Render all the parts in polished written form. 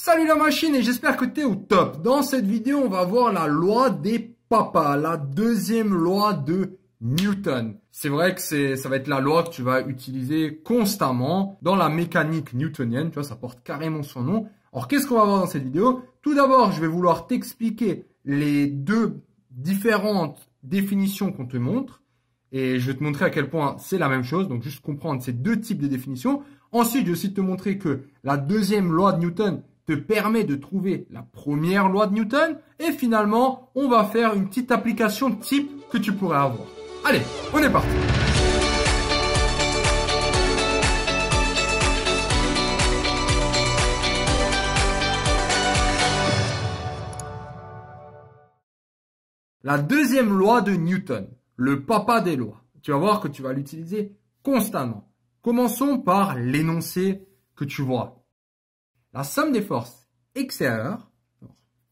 Salut la machine et j'espère que tu es au top. Dans cette vidéo, on va voir la loi des papas, la deuxième loi de Newton. C'est vrai que ça va être la loi que tu vas utiliser constamment dans la mécanique newtonienne. Tu vois, ça porte carrément son nom. Alors, qu'est-ce qu'on va voir dans cette vidéo? Tout d'abord, je vais vouloir t'expliquer les deux différentes définitions qu'on te montre. Et je vais te montrer à quel point c'est la même chose. Donc, juste comprendre ces deux types de définitions. Ensuite, je vais aussi te montrer que la deuxième loi de Newton te permet de trouver la première loi de Newton. Et finalement, on va faire une petite application type que tu pourrais avoir. Allez, on est parti. La deuxième loi de Newton, le papa des lois. Tu vas voir que tu vas l'utiliser constamment. Commençons par l'énoncé que tu vois. La somme des forces extérieures,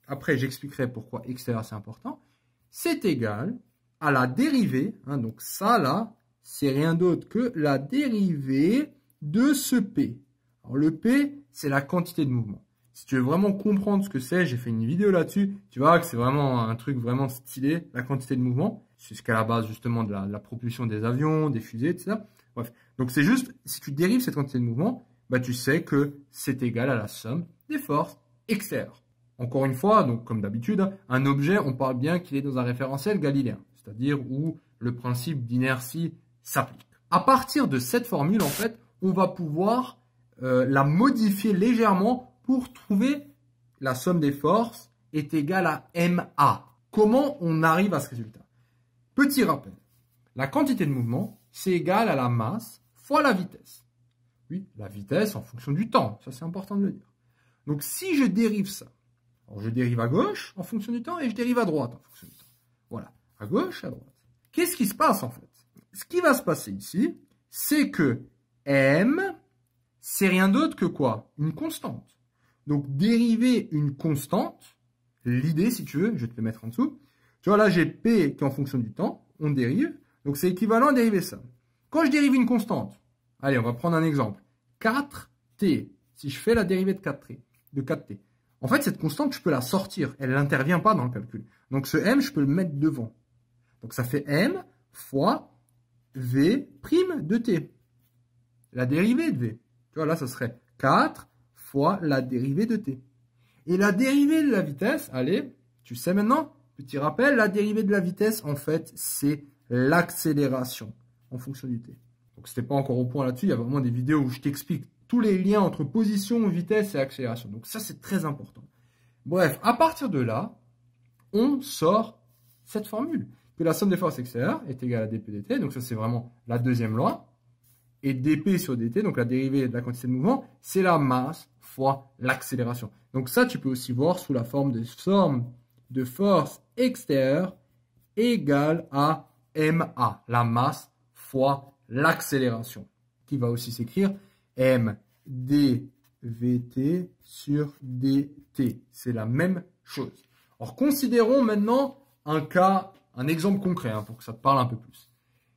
après j'expliquerai pourquoi extérieur c'est important, c'est égal à la dérivée, donc ça là, c'est rien d'autre que la dérivée de ce P. Alors le P, c'est la quantité de mouvement. Si tu veux vraiment comprendre ce que c'est, j'ai fait une vidéo là-dessus, tu vois que c'est vraiment un truc vraiment stylé, la quantité de mouvement. C'est ce qu'à la base justement de la propulsion des avions, des fusées, etc. Bref, donc c'est juste, si tu dérives cette quantité de mouvement, bah, tu sais que c'est égal à la somme des forces extérieures. Encore une fois, donc comme d'habitude, un objet, on parle bien qu'il est dans un référentiel galiléen, c'est-à-dire où le principe d'inertie s'applique. À partir de cette formule, en fait, on va pouvoir la modifier légèrement pour trouver la somme des forces est égale à MA. Comment on arrive à ce résultat? Petit rappel, la quantité de mouvement, c'est égal à la masse fois la vitesse. Oui, la vitesse en fonction du temps, ça c'est important de le dire. Donc si je dérive ça, alors je dérive à gauche en fonction du temps et je dérive à droite en fonction du temps. Voilà, à gauche, à droite. Qu'est-ce qui se passe en fait? Ce qui va se passer ici, c'est que M, c'est rien d'autre que quoi? Une constante. Donc dériver une constante, l'idée si tu veux, je vais te le mettre en dessous. Tu vois là j'ai P qui est en fonction du temps, on dérive, donc c'est équivalent à dériver ça. Quand je dérive une constante, allez, on va prendre un exemple. 4t. Si je fais la dérivée de 4t. En fait, cette constante, je peux la sortir. Elle n'intervient pas dans le calcul. Donc, ce m, je peux le mettre devant. Donc, ça fait m fois v' de t. La dérivée de v. Tu vois, là, ça serait 4 fois la dérivée de t. Et la dérivée de la vitesse, allez, tu sais maintenant, petit rappel, la dérivée de la vitesse, en fait, c'est l'accélération en fonction du t. Donc, si tu n'es pas encore au point là-dessus, il y a vraiment des vidéos où je t'explique tous les liens entre position, vitesse et accélération. Donc, ça, c'est très important. Bref, à partir de là, on sort cette formule. Que la somme des forces extérieures est égale à dp dt. Donc, ça, c'est vraiment la deuxième loi. Et dp sur dt, donc la dérivée de la quantité de mouvement, c'est la masse fois l'accélération. Donc, ça, tu peux aussi voir sous la forme de somme de forces extérieures égale à ma, la masse fois l'accélération, qui va aussi s'écrire m dvt sur dt. C'est la même chose. Alors, considérons maintenant un cas, un exemple concret, pour que ça te parle un peu plus.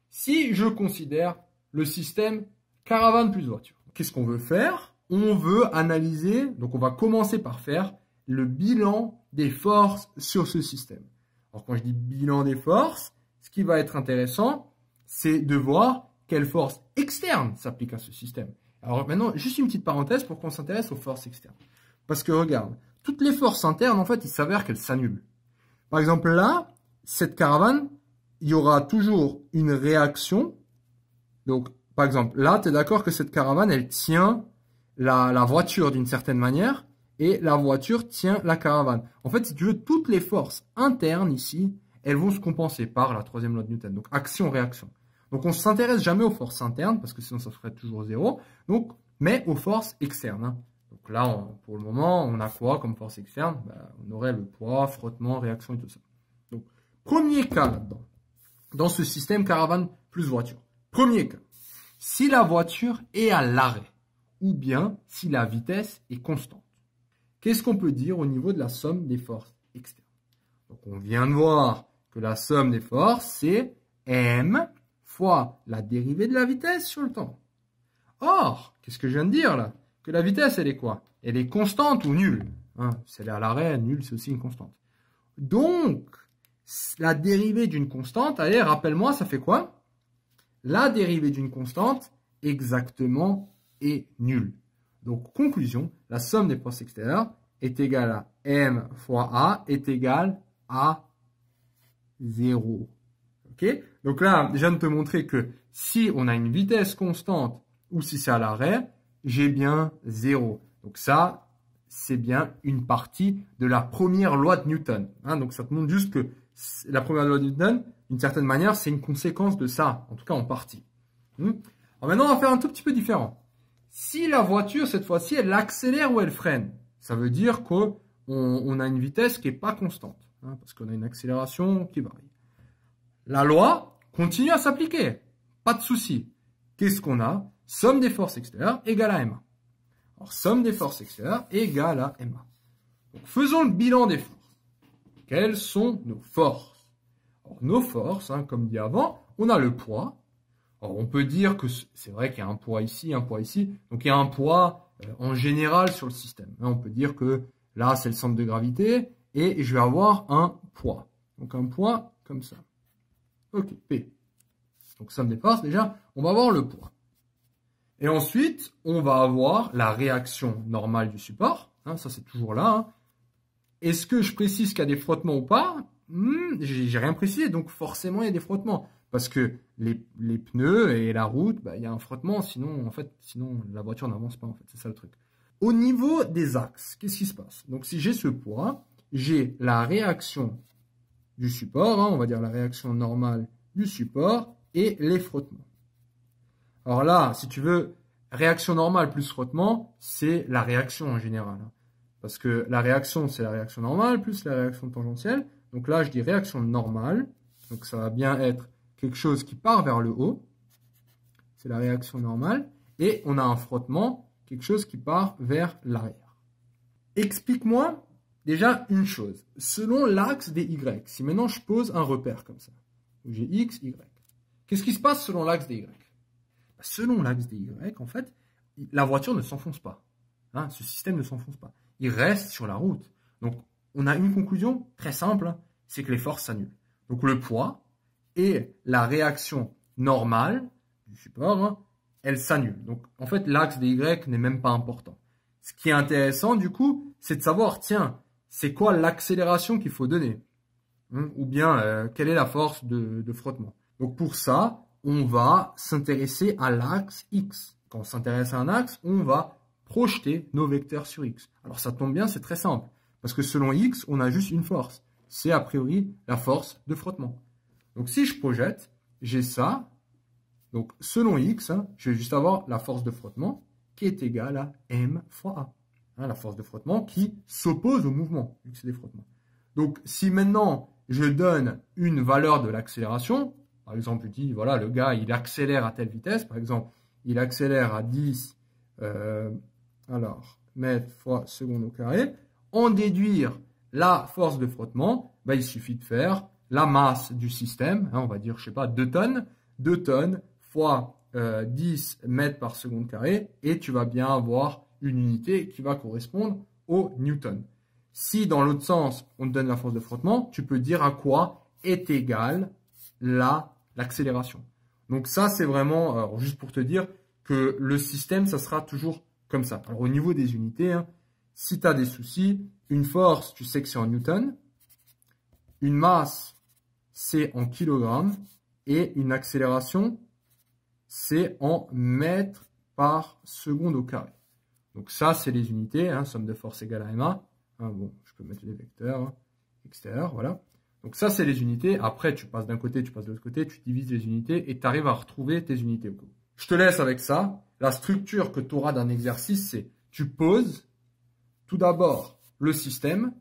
Si je considère le système caravane plus voiture, qu'est-ce qu'on veut faire? On veut analyser, donc on va commencer par faire le bilan des forces sur ce système. Alors, quand je dis bilan des forces, ce qui va être intéressant, c'est de voir quelle force externe s'applique à ce système. Alors maintenant, juste une petite parenthèse pour qu'on s'intéresse aux forces externes. Parce que regarde, toutes les forces internes, en fait, il s'avère qu'elles s'annulent. Par exemple, là, cette caravane, il y aura toujours une réaction. Donc, par exemple, là, tu es d'accord que cette caravane, elle tient la voiture d'une certaine manière et la voiture tient la caravane. En fait, si tu veux, toutes les forces internes ici, elles vont se compenser par la troisième loi de Newton. Donc, action-réaction. Donc, on ne s'intéresse jamais aux forces internes, parce que sinon, ça ferait toujours 0. Donc, mais aux forces externes. Donc là, pour le moment, on a quoi comme force externe? On aurait le poids, frottement, réaction et tout ça. Donc, premier cas là-dedans, dans ce système caravane plus voiture. Premier cas, si la voiture est à l'arrêt, ou bien si la vitesse est constante. Qu'est-ce qu'on peut dire au niveau de la somme des forces externes? Donc, on vient de voir que la somme des forces, c'est m fois la dérivée de la vitesse sur le temps. Or, qu'est-ce que je viens de dire là? Que la vitesse, elle est quoi? Elle est constante ou nulle. Hein, si elle est à l'arrêt, nulle, c'est aussi une constante. Donc, la dérivée d'une constante, allez, rappelle-moi, ça fait quoi? La dérivée d'une constante, exactement, est nulle. Donc, conclusion, la somme des forces extérieures est égale à M fois A est égale à 0. Okay? Donc là, je viens de te montrer que si on a une vitesse constante ou si c'est à l'arrêt, j'ai bien 0. Donc ça, c'est bien une partie de la première loi de Newton. Hein, donc ça te montre juste que la première loi de Newton, d'une certaine manière, c'est une conséquence de ça, en tout cas en partie. Alors maintenant, on va faire un tout petit peu différent. Si la voiture, cette fois-ci, elle accélère ou elle freine, ça veut dire qu'on a une vitesse qui n'est pas constante, hein, parce qu'on a une accélération qui varie. La loi continue à s'appliquer, pas de souci. Qu'est-ce qu'on a? Somme des forces extérieures égale à MA. Alors, somme des forces extérieures égale à MA. Donc, faisons le bilan des forces. Quelles sont nos forces? Alors, nos forces, hein, comme dit avant, on a le poids. Alors, on peut dire que c'est vrai qu'il y a un poids ici, un poids ici. Donc, il y a un poids en général sur le système. Hein, on peut dire que là, c'est le centre de gravité et je vais avoir un poids. Donc, un poids comme ça. Ok, P. Donc, somme des forces, déjà, on va avoir le poids. Et ensuite, on va avoir la réaction normale du support. Hein, ça, c'est toujours là. Hein. Est-ce que je précise qu'il y a des frottements ou pas? J'ai rien précisé, donc forcément, il y a des frottements. Parce que les pneus et la route, bah, il y a un frottement, sinon la voiture n'avance pas, en fait. C'est ça le truc. Au niveau des axes, qu'est-ce qui se passe? Donc, si j'ai ce poids, j'ai la réaction du support, hein, on va dire la réaction normale du support, et les frottements. Alors là, si tu veux, réaction normale plus frottement, c'est la réaction en général. Hein. Parce que la réaction, c'est la réaction normale plus la réaction tangentielle. Donc là, je dis réaction normale. Donc ça va bien être quelque chose qui part vers le haut. C'est la réaction normale. Et on a un frottement, quelque chose qui part vers l'arrière. Explique-moi déjà une chose. Selon l'axe des Y, si maintenant je pose un repère comme ça, où j'ai X, Y, qu'est-ce qui se passe selon l'axe des Y? Selon l'axe des Y, en fait, la voiture ne s'enfonce pas. Hein, ce système ne s'enfonce pas. Il reste sur la route. Donc, on a une conclusion très simple, hein, c'est que les forces s'annulent. Donc, le poids et la réaction normale du support, hein, elles s'annulent. Donc, en fait, l'axe des Y n'est même pas important. Ce qui est intéressant, du coup, c'est de savoir, tiens, c'est quoi l'accélération qu'il faut donner? Ou bien, quelle est la force de frottement? Donc, pour ça, on va s'intéresser à l'axe X. Quand on s'intéresse à un axe, on va projeter nos vecteurs sur X. Alors ça tombe bien, c'est très simple. Parce que selon X, on a juste une force. C'est a priori la force de frottement. Donc si je projette, j'ai ça. Donc selon X, hein, je vais juste avoir la force de frottement qui est égale à M fois A. Hein, la force de frottement qui s'oppose au mouvement, vu que c'est des frottements. Donc si maintenant je donne une valeur de l'accélération, par exemple, je dis, voilà, le gars, il accélère à telle vitesse. Par exemple, il accélère à 10 mètres fois seconde au carré. En déduire la force de frottement, bah, il suffit de faire la masse du système. Hein, on va dire, je sais pas, 2 tonnes. 2 tonnes fois 10 mètres par seconde carré. Et tu vas bien avoir une unité qui va correspondre au newton. Si, dans l'autre sens, on te donne la force de frottement, tu peux dire à quoi est égale l'accélération. Donc ça, c'est vraiment, alors juste pour te dire que le système, ça sera toujours comme ça. Alors au niveau des unités, hein, si tu as des soucis, une force, tu sais que c'est en newton, une masse, c'est en kilogrammes, et une accélération, c'est en mètres par seconde au carré. Donc ça, c'est les unités, hein, somme de force égale à MA. Hein, bon, je peux mettre les vecteurs hein, extérieurs, voilà. Donc ça, c'est les unités. Après, tu passes d'un côté, tu passes de l'autre côté, tu divises les unités et tu arrives à retrouver tes unités. Je te laisse avec ça. La structure que tu auras d'un exercice, c'est tu poses tout d'abord le système,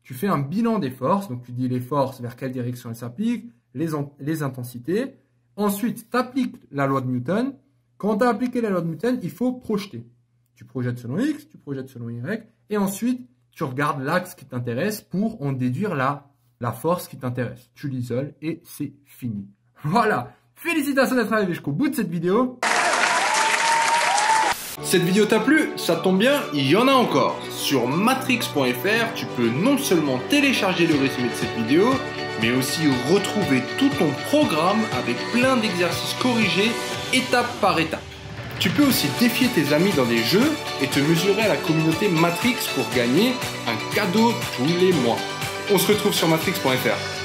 tu fais un bilan des forces, donc tu dis les forces, vers quelle direction elles s'appliquent, les intensités. Ensuite, tu appliques la loi de Newton. Quand tu as appliqué la loi de Newton, il faut projeter. Tu projettes selon X, tu projettes selon Y, et ensuite, tu regardes l'axe qui t'intéresse pour en déduire la force qui t'intéresse. Tu l'isoles et c'est fini. Voilà. Félicitations d'être arrivé jusqu'au bout de cette vidéo. Cette vidéo t'a plu? Ça tombe bien, il y en a encore. Sur matrix.fr, tu peux non seulement télécharger le résumé de cette vidéo, mais aussi retrouver tout ton programme avec plein d'exercices corrigés étape par étape. Tu peux aussi défier tes amis dans des jeux et te mesurer à la communauté Matrix pour gagner un cadeau tous les mois. On se retrouve sur matrix.fr.